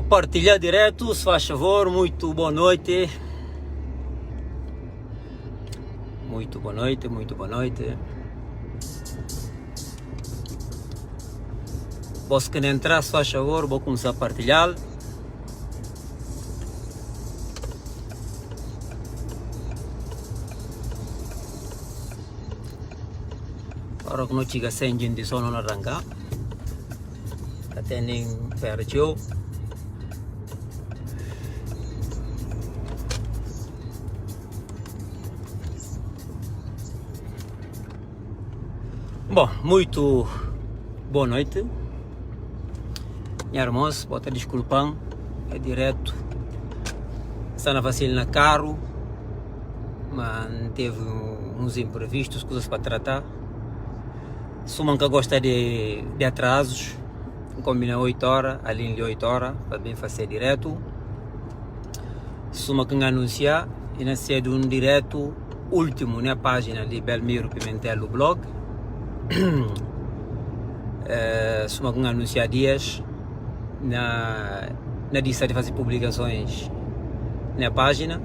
Vou partilhar direto, se faz favor. Muito boa noite. Muito boa noite, muito boa noite. Posso que não entrar, se faz favor, vou começar a partilhar. Agora que não chega sem gente só não arrancar. Até nem perdeu. Bom, muito boa noite. Minha irmã, bota desculpão, é direto. Está na vacina na carro, mas teve uns imprevistos, coisas para tratar. Suma que gosta de atrasos, combina 8 horas, ali de 8 horas, para bem fazer direto. Suma que anunciar, e na de um direto último na página de Belmiro Pimentel, o blog. Suma que anunciar dias na lista de fazer publicações na página.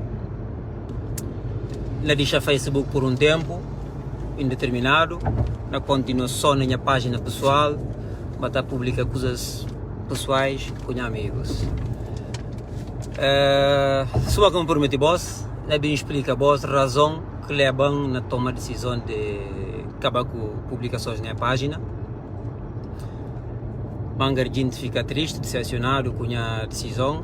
Na deixa Facebook por um tempo indeterminado, na continua só na minha página pessoal, para publicar coisas pessoais com amigos. Só que me prometi boss, na bem explica a boss razão que levam na toma de decisão de acabar com publicações na página. Bangar gente fica triste, decepcionado com a decisão.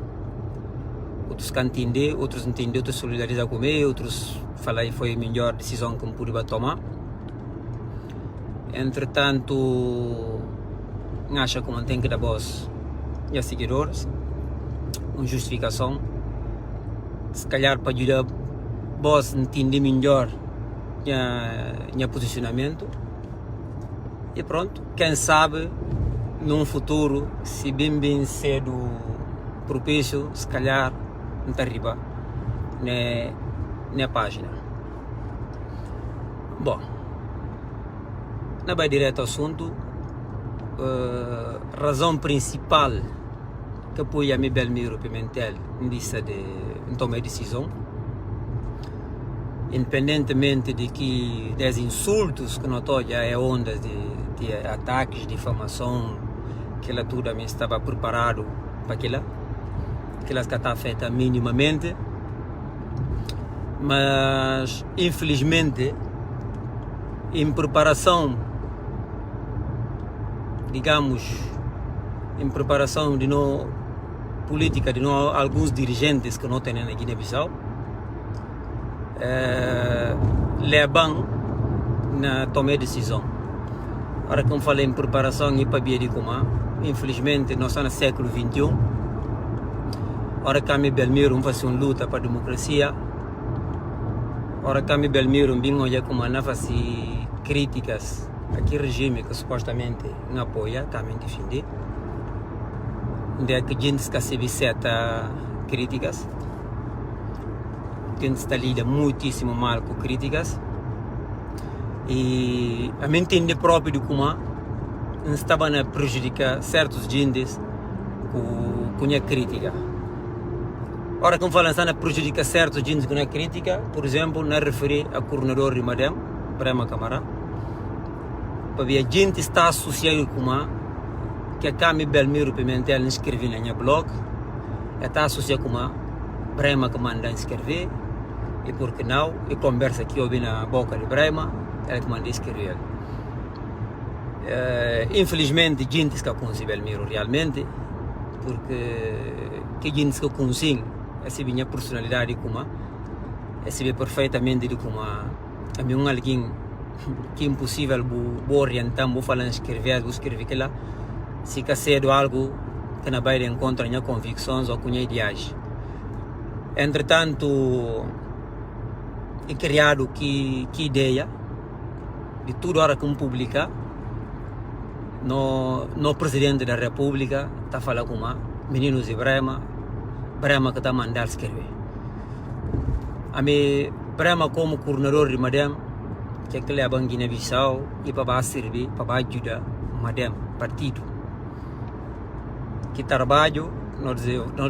Outros que entendem, outros entendem, outros solidarizam comigo, outros falam que foi a melhor decisão que me pude tomar. Entretanto, acho que mantém que dar boss e a seguidores uma justificação, se calhar para ajudar boss a entender melhor o posicionamento. E pronto, quem sabe num futuro, se bem cedo propício, se calhar não está arriba na página. Bom, na vai direto ao assunto. Razão principal que apoia a Belmiro Pimentel nessa de tomar decisão, independentemente de que des insultos que não já é onda de ataques, difamação, que ela tudo também estava preparado para aquilo que está feita minimamente, mas infelizmente em preparação, digamos, em preparação de não política de não alguns dirigentes que não têm na Guiné-Bissau, levam na tomar decisão. Agora que eu falei em preparação e para de comar, infelizmente nós estamos no século XXI. Agora que a Belmiro vamos fazer uma luta para a democracia. Agora que a Belmiro vem olhar como não fazer críticas aqui regime que supostamente não apoia, também defender. Onde é que a gente recebe certas críticas, a gente está lida muitíssimo mal com críticas, e a mim entender próprio de como estava a prejudicar certos gentes com a crítica. Ora, como falam, está a prejudicar certos gentes com a crítica, por exemplo, na referir a coordenador de Madem, Brema Camara, para ver a gente está associado com que a Cami Belmiro Pimentel escreveu na minha blog, está associado com a Brema que manda escrever, e por que não, e conversa que ouvi na boca de Brema, ela que manda escrever. Infelizmente, gente que conhece Belmiro realmente, porque que gente que conhece essa minha personalidade como essa vê perfeitamente de como a mim alguém que é impossível vou orientar, vou falar escrever que lá, se quer ser algo que não vai de encontro minhas convicções ou com minhas ideias. Entretanto, é criado que ideia de tudo hora que me publica no presidente da República está falando com meninos de Brema que está a mandar escrever. A mim, Brema como coordenador de Madem, que leva a Guiné-Bissau e para servir, para ajudar Madem, partido. Que trabalho nós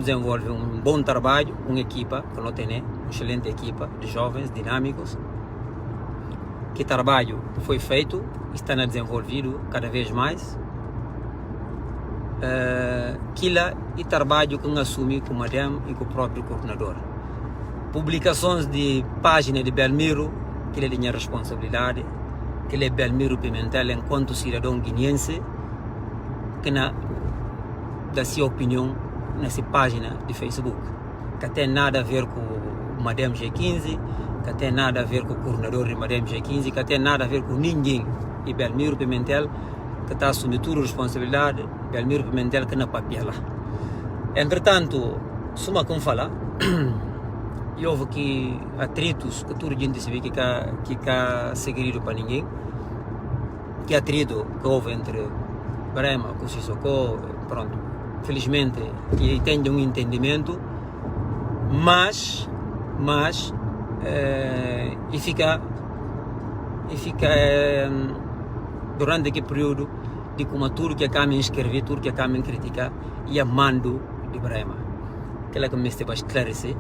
desenvolvemos um bom trabalho, uma equipa que nós temos, uma excelente equipa de jovens dinâmicos. Que trabalho foi feito, está desenvolvido cada vez mais. E trabalho que assume com o madame e com o próprio coordenador. Publicações de página de Belmiro, que ele tem a responsabilidade, que ele é Belmiro Pimentel enquanto cidadão guineense, que dá sua opinião nessa página de Facebook, que tem nada a ver com o Madame G15, que tem nada a ver com o coordenador de Madame G15, que tem nada a ver com ninguém. E Belmiro Pimentel, que está assumindo toda a responsabilidade, Belmiro Pimentel que não papela. Entretanto, suma como falar, e houve aqui atritos que toda a gente se vê que é segredo para ninguém, que atrito que houve entre Brema com Sissoko, pronto, felizmente e tem um entendimento, mas e fica durante aquele período de como tudo que acaba em escrever, tudo que acaba em criticar e a mando de Brema. Aquela que me esteve a esclarecer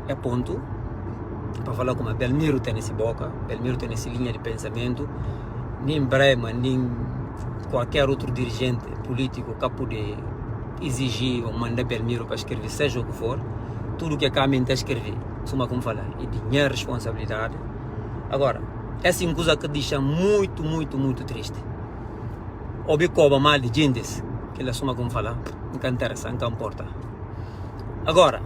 é ponto para falar como a Belmiro tem nessa boca, Belmiro tem nessa linha de pensamento, nem Brema, nem qualquer outro dirigente político que pode exigir ou mandar Belmiro para escrever, seja o que for, tudo que acaba em escrever, suma como falar, e dinheiro, responsabilidade. Agora, essa é uma coisa que deixa muito triste. Ouvi cobra mal de gente, que ela suma como falar, não interessa, não importa. Agora,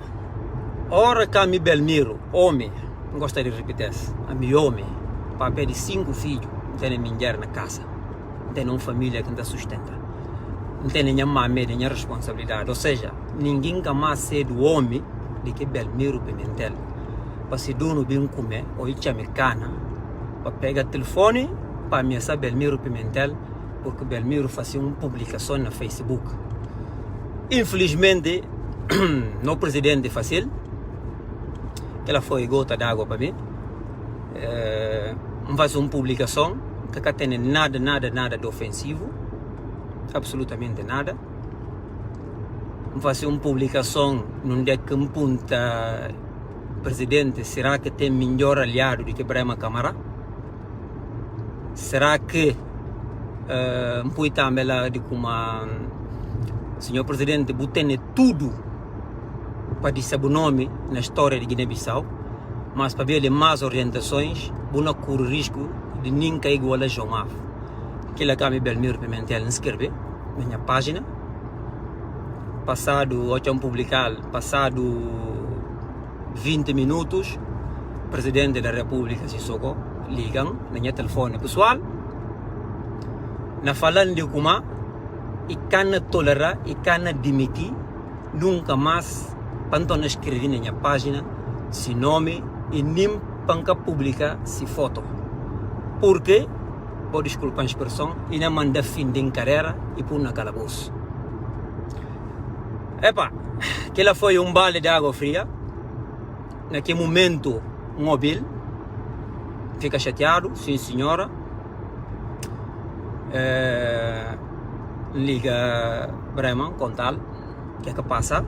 hora que a mi Belmiro, homem, não gostaria de repetir isso, a mi homem, papel de 5 filhos, não tem mulher na casa, não tem uma família que não sustenta, não tem nenhuma mãe, nenhuma responsabilidade, ou seja, ninguém que mais ser do homem de que Belmiro Pimentel, para se dono bem comer, ou ir chame cana, para pegar telefone, para ameaçar Belmiro Pimentel, porque Belmiro fazia uma publicação na Facebook. Infelizmente, no presidente fácil, ela foi gota d'água para mim, faz uma publicação que não tem nada de ofensivo, absolutamente nada. Faz uma publicação onde que aponta presidente, será que tem melhor aliado do que Brema Camara? Será que pode também lá de como senhor presidente botene tudo para dizer o nome na história de Guiné-Bissau, mas para ver mais orientações, não corre risco de ninguém igual a João Maf. Que ele acaba Belmiro Pimentel escrever na minha página. Passado, passado 20 minutos, o presidente da República Sissoko ligam na minha telefone pessoal, na falando de como e cana tolerar e cana demitir nunca mais para escrever na minha página se nome e nem para publicar se foto, porque vou desculpar a expressão e não manda fim de carreira e pôr na calabouço. Epa, aquela foi um balde de água fria. Naquele momento, móvel, fica chateado, sim senhora. Liga Brema, contal, que é que passa.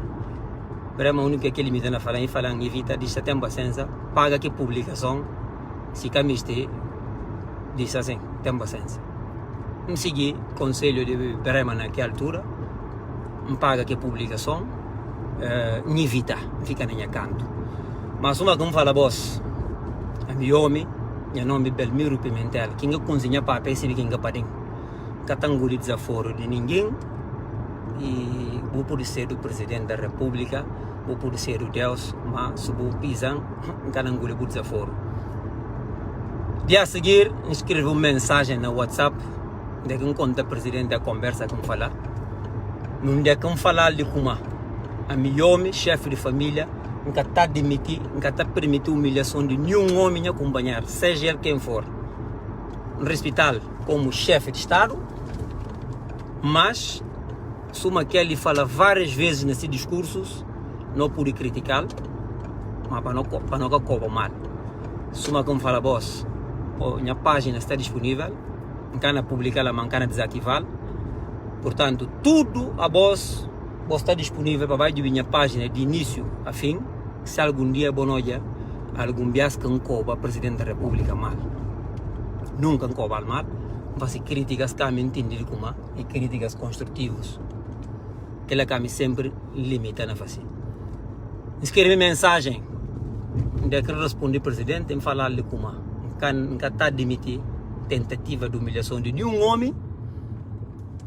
Brema, o único que ele me dá falar, evita, diz que tem paciência, paga que publicação, se camiste, diz assim, tem paciência. Não segui conselho de Brema naquela altura, não paga que publicação, não evita, fica na minha canto. Mas uma como fala, boss, a meu homem, meu nome é Belmiro Pimentel, quem eu cozinha para perceber quem é para dentro. Catanguli desaforo de ninguém, e vou poder ser do presidente da República, vou poder ser do Deus, mas se vou pisar, catanguli o desaforo. Dia a seguir, escrevi uma mensagem na WhatsApp, de quem conta o presidente da conversa como falar. Não é como falar de como a meu homem, chefe de família, nunca está demitir, nunca está permitir humilhação de nenhum homem a acompanhar, seja ele quem for. No hospital, como chefe de Estado, mas suma que ele fala várias vezes nesses discursos, não pude criticar, mas para não cobrar mal. Suma como fala, boss, minha página está disponível, não can publicar, mas can desativar. Portanto, tudo a boss está disponível para baixo de minha página de início a fim, se algum dia bonoja, algum bias que encoba presidente da República mal. Nunca encoba mal, mas críticas que me entender como e críticas construtivas. Que ela que me sempre limita na fazer. Escreve mensagem, de que responder presidente, em falar-lhe como nunca está a admitir tentativa de humilhação de um homem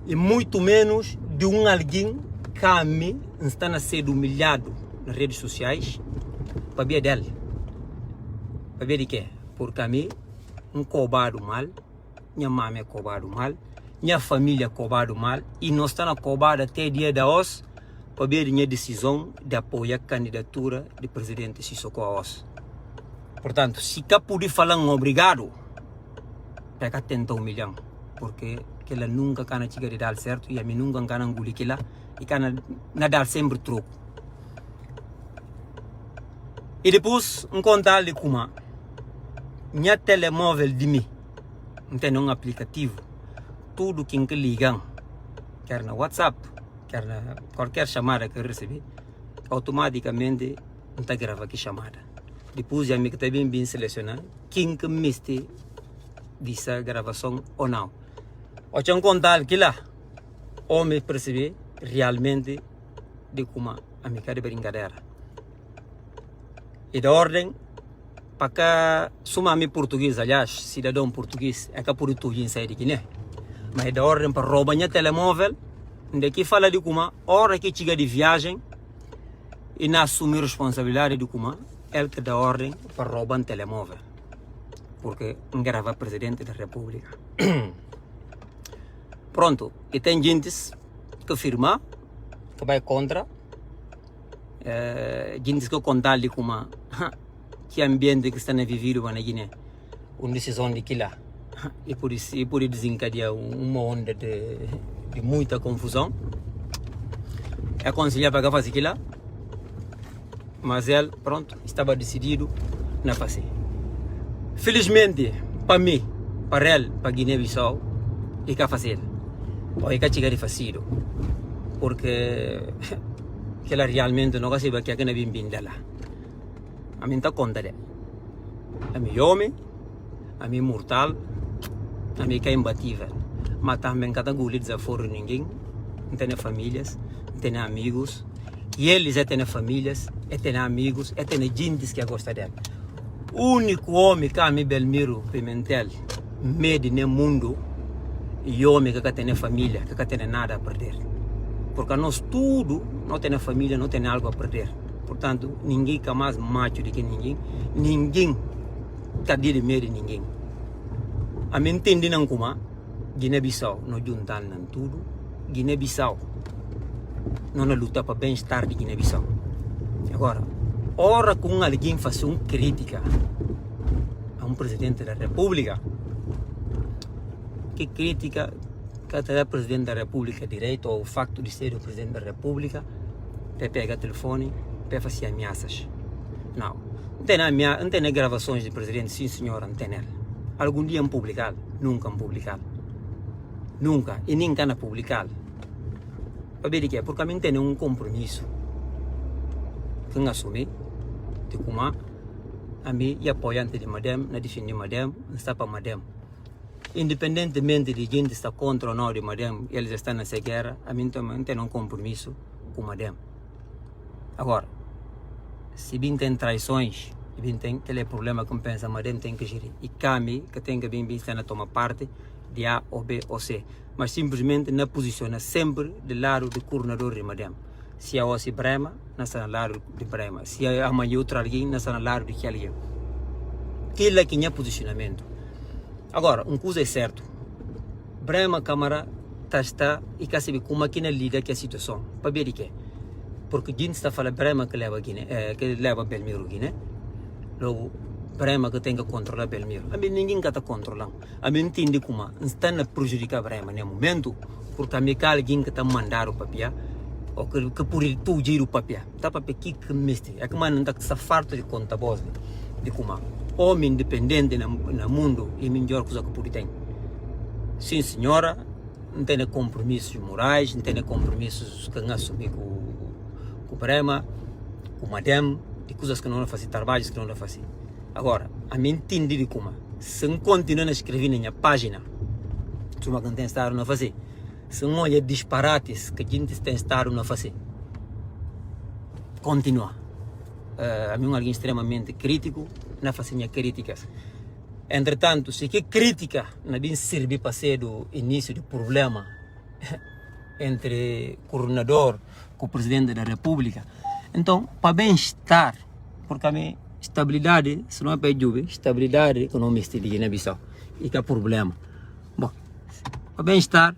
e muito menos de alguém que a mim está a ser humilhado nas redes sociais para ver dele. Para ver de quê? Porque a mim cobrado mal, minha mãe é cobrado mal, minha família é cobrado mal e nós estamos cobrados até dia da hoje para ver a minha decisão de apoiar a candidatura do presidente Sissoko Aos. Portanto, se cá puder falar um obrigado, para tentar humilhar, porque ela nunca cana chegar de dar certo e a mim nunca cana engolir aquela e cana dar sempre troco. E depois, contar-lhe como minha telemóvel de mim, não tem um aplicativo, tudo que ligam, quer na WhatsApp, quer na qualquer chamada que eu recebi, automaticamente não está gravando aqui chamada. Depois, a mim que está bem selecionado, quem que me este dessa gravação ou não. Ou tinha contar que lá, ou me perceber realmente de como a minha cara de brincadeira. E da ordem, para cá, suma-me português, aliás, cidadão português, é que por tudo sair de Guiné. Mas da ordem para roubar minha telemóvel, daqui fala de como, hora que chega de viagem, e não assumir responsabilidade de como, é que dá ordem para roubar um telemóvel. Porque grava presidente da República. Pronto, e tem gente que afirma, que vai contra, gente que contar-lhe como que ambiente que está vivido na Guiné, uma decisão de que lá, e por isso desencadear uma onda de muita confusão. É aconselhar para fazer aquilo lá, mas ele, pronto, estava decidido na fazer. Felizmente, para mim, para ele, para Guiné-Bissau, é que fazer. Ou é que chegar de fazer. Porque ela realmente não consegue que não vem dela. A mim está conta dela. A mim homem, a mim mortal, a mim que é imbatível. Mas também cada um desaforo ninguém. Não tem famílias, não tem amigos. E eles têm famílias, têm amigos, têm gente que gosta dela. O único homem que a mim Belmiro Pimentel mede no mundo e homem que tem família, que tem nada a perder. Porque nós tudo não tem família, não tem algo a perder. Portanto, ninguém que é mais macho do que ninguém, ninguém está de medo de ninguém. A mim entende não como Guiné-Bissau não juntam não tudo, Guiné-Bissau não luta para bem-estar de Guiné-Bissau. Agora, ora com alguém faz uma crítica a um presidente da República, que crítica que o presidente da República direito ou o facto de ser o presidente da República, para pegar o telefone, para fazer ameaças. Não tem gravações de presidente, sim senhora, não tem. Algum dia publicado, nunca publicado. Nunca, e nem cana publicado. Para ver o que é, porque a mim tem um compromisso que eu assumi, de como a mim e apoiante de madame, na defender madame, não está para madame. Independentemente de gente estar contra ou não de madame, eles estão nessa guerra, a mim também tem um compromisso com madame. Agora, se bem tem traições, e bem tem aquele problema que pensa, madame tem que gerir. E Cami, que tem que bem estar a tomar parte de A ou B ou C, mas simplesmente não posiciona sempre do lado do coordenador de madame. Se a Ossi Brema, não está no lado de Brema. Se amanhã outro alguém, não está no lado de alguém. Aquilo é que é posicionamento. Agora, uma coisa é certo. Brema Câmara está e quer saber como é que lida com a situação. Para ver o que é. Porque a gente está falando Brema que leva Belmiro Guiné. Logo, Brema que tem que controlar Belmiro. A mim ninguém está controlando. A mim entende como está a prejudicar Brema no momento. Porque a mim alguém que está a mandar o papel. Ou que por tu gira o papel. Está papel que miste. É que não está farto de conta boa. De como homem independente no mundo e melhor coisa que por tem. Sim senhora, não tem compromissos morais, não tem compromissos que não assumir com o Brema, com o Madem, de coisas que não fazem, trabalhos que não fazem. Agora, a mim entende de como, se não continua a escrever na minha página, se uma tem estado a fazer, se não olha disparates que a gente tem estado a fazer, continua. A mim é alguém extremamente crítico, não faz críticas. Entretanto, se que crítica não vem servir para ser do início do problema entre o coordenador com o presidente da República, então, para bem-estar, porque a minha estabilidade, se não é para Juba, estabilidade econômica de Guiné-Bissau, e que é problema. Bom, para bem-estar,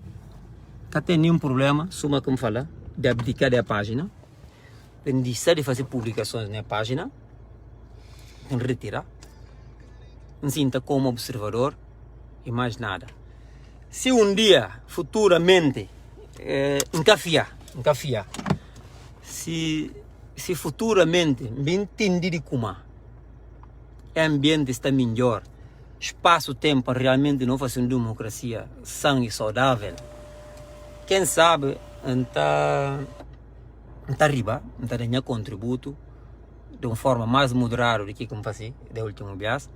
não tem nenhum problema, suma como fala, de abdicar da página, de deixar de fazer publicações na página, de retirar, me sinta como observador e mais nada. Se um dia, futuramente, encafiar, se futuramente me entender como o ambiente está melhor, espaço-tempo realmente não fazer uma democracia sã e saudável, quem sabe está arriba, está dando contributo de uma forma mais moderada do que como fazer da última vez,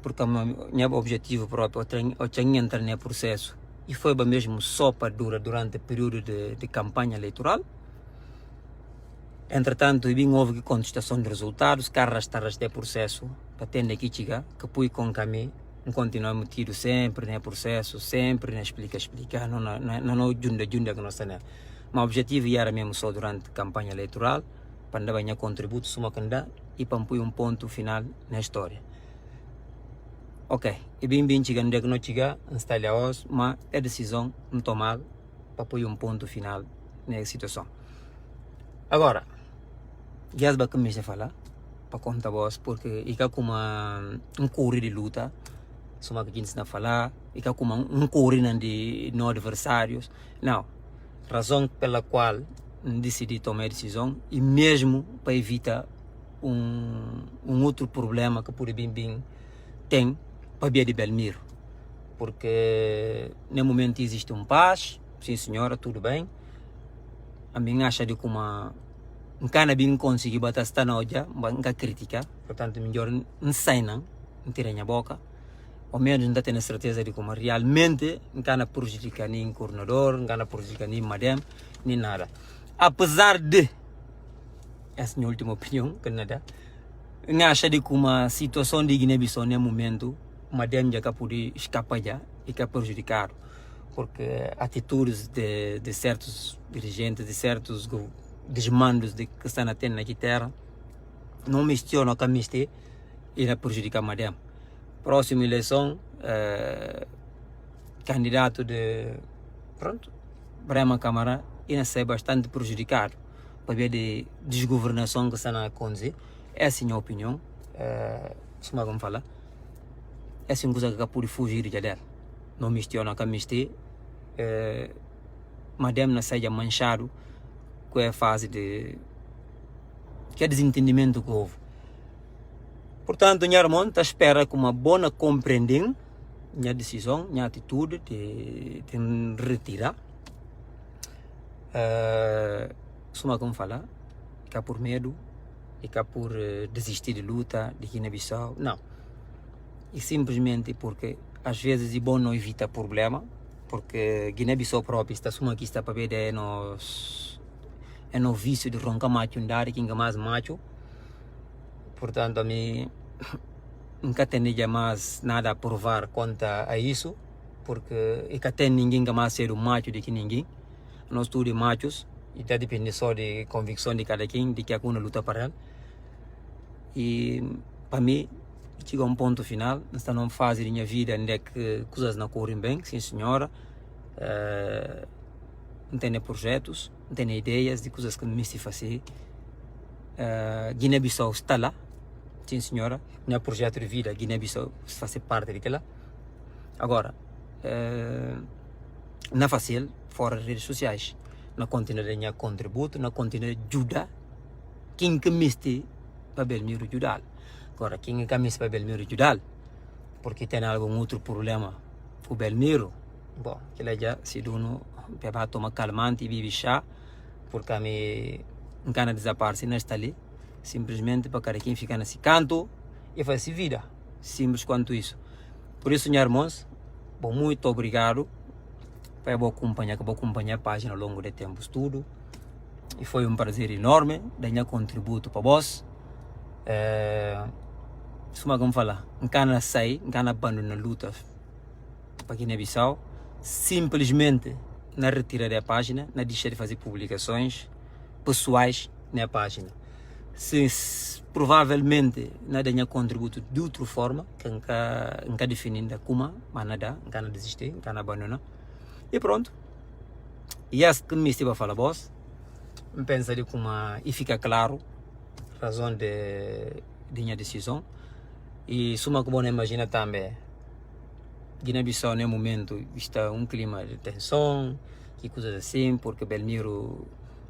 porque o meu objetivo próprio é entrar nesse processo e foi mesmo só para durar durante o período de campanha eleitoral. Entretanto, houve que contestação de resultados, que arrastar este processo para ter aqui chegar, que fui com caminho, continuar metido sempre nesse processo, sempre na explicar, não junda que nós temos. Mas o objetivo era mesmo só durante a campanha eleitoral, para dar banho contributo, suma candidato e para pôr ponto final na história. Ok, e bem chegando onde não chegar, está ali hoje, mas é decisão não tomada para pôr ponto final nessa situação. Agora, Guias vai começar a falar, para contar a voz, porque é como corrida de luta, soma que a gente está a falar, é como corrida de não adversários. Não, razão pela qual decidi tomar a decisão, e mesmo para evitar outro problema que por bem tem, para Bia de Belmiro, porque no momento existe paz, sim senhora, tudo bem. A minha acha de como um cara bem conseguir bater esta noite, nunca criticar, portanto melhor não sai não tirar a boca, ao menos não tem a certeza de como realmente não cara prejudicar nem coordenador, não cara prejudicar nem Madem, nem nada. Apesar de, essa é a minha última opinião, que nada, eu acho de como a situação de Guiné-Bissau no momento, Madem já pode escapar já e que é prejudicado, porque atitudes de certos dirigentes, de certos desmandos que estão a ter na terra, não me questionam que me este irá prejudicar Madem. Próxima eleição, candidato de Brema Câmara, irá ser bastante prejudicado para ver de desgovernação que está a acontecer. Essa é a minha opinião, como vamos falar. Essa é uma coisa que pode fugir de dela. Não me questiona que me este, Madem não seja manchado com a fase de que é desentendimento que houve. Portanto, minha irmã está à espera com uma boa compreensão, minha decisão, minha atitude de retirar. Suma como falar, que é por medo, e que é por desistir de luta de Guiné-Bissau. Não. E simplesmente porque às vezes é bom não evitar problema, porque Guiné-Bissau próprio está suma que está para ver é no vício de roncar macho andar que ainda mais macho. Portanto, a mim nunca tenho mais nada a provar contra a isso, porque nunca tem ninguém que mais ser um macho do que ninguém. Nós todos machos, e está dependendo só de convicção de cada quem, de que alguma luta para ele. E para mim, chega um ponto final, está numa fase da minha vida onde que coisas não correm bem, sim senhora. Não tenho projetos, não tenho ideias de coisas que me se fazer. Guiné-Bissau está lá, sim senhora. Meu projeto de vida, Guiné-Bissau faz parte daquela. Agora, não é fácil fora das redes sociais. Não continua a dar contributo, não continua a ajudar quem que me está para Belmiro ajudar. Agora, quem é que me está para Belmiro ajudar? Porque tem algum outro problema com Belmiro, bom, que já se dono para tomar calmante e beber chá, porque a me encana desaparecer nesta ali, simplesmente para cada quem ficar nesse canto e fazer vida, simples quanto isso. Por isso, meus irmãos, bom, muito obrigado para acompanhar a página ao longo de tempos tudo, e foi um prazer enorme dar contributo para vós. Suma como falar, encana abandonar a luta para Guiné-Bissau, simplesmente na retira da página, na deixa de fazer publicações pessoais na página. Provavelmente não dá contributo de outra forma, que nunca definindo como, mas nada, nunca desistir, nunca abandonar. E pronto. E é que me estive a falar, boss. Eu penso de como, e fica claro a razão de minha decisão. E suma que bom imagina também, Guiné-Bissau nesse momento está um clima de tensão, que coisas assim, porque Belmiro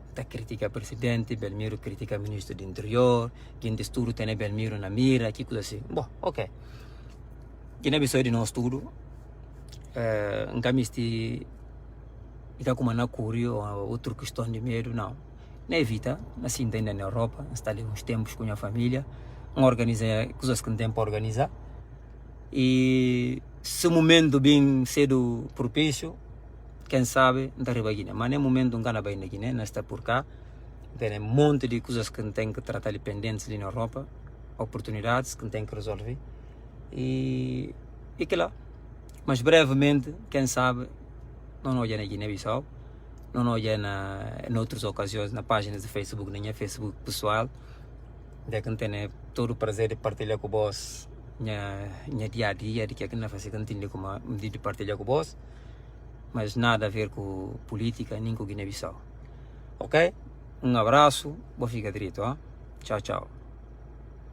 está critica o presidente, Belmiro critica o ministro do interior, quem de tudo tem Belmiro na mira, que coisa assim. Bom, ok. Guiné-Bissau é de nós tudo. Nunca me estive como na Coreia ou outra questão de medo, não. Não evita, assim ainda na Europa, está ali uns tempos com a família, organizar coisas que não tem para organizar. E se o momento bem cedo propício, quem sabe não arriba a Guiné. Mas no momento não gana bem na Guiné, não está por cá. Tem um monte de coisas que não tem que tratar pendentes ali na Europa, oportunidades que não tem que resolver. E que lá. Mas brevemente, quem sabe, não olha na Guiné-Bissau, não olha em outras ocasiões, na página de Facebook, na minha Facebook pessoal, de que tem todo o prazer de partilhar com vós minha dia a dia, de que aqui não faz sentido como de partilhar com vós, mas nada a ver com política nem com Guiné-Bissau. Ok? Um abraço, boa fica direito, hein? Tchau, tchau.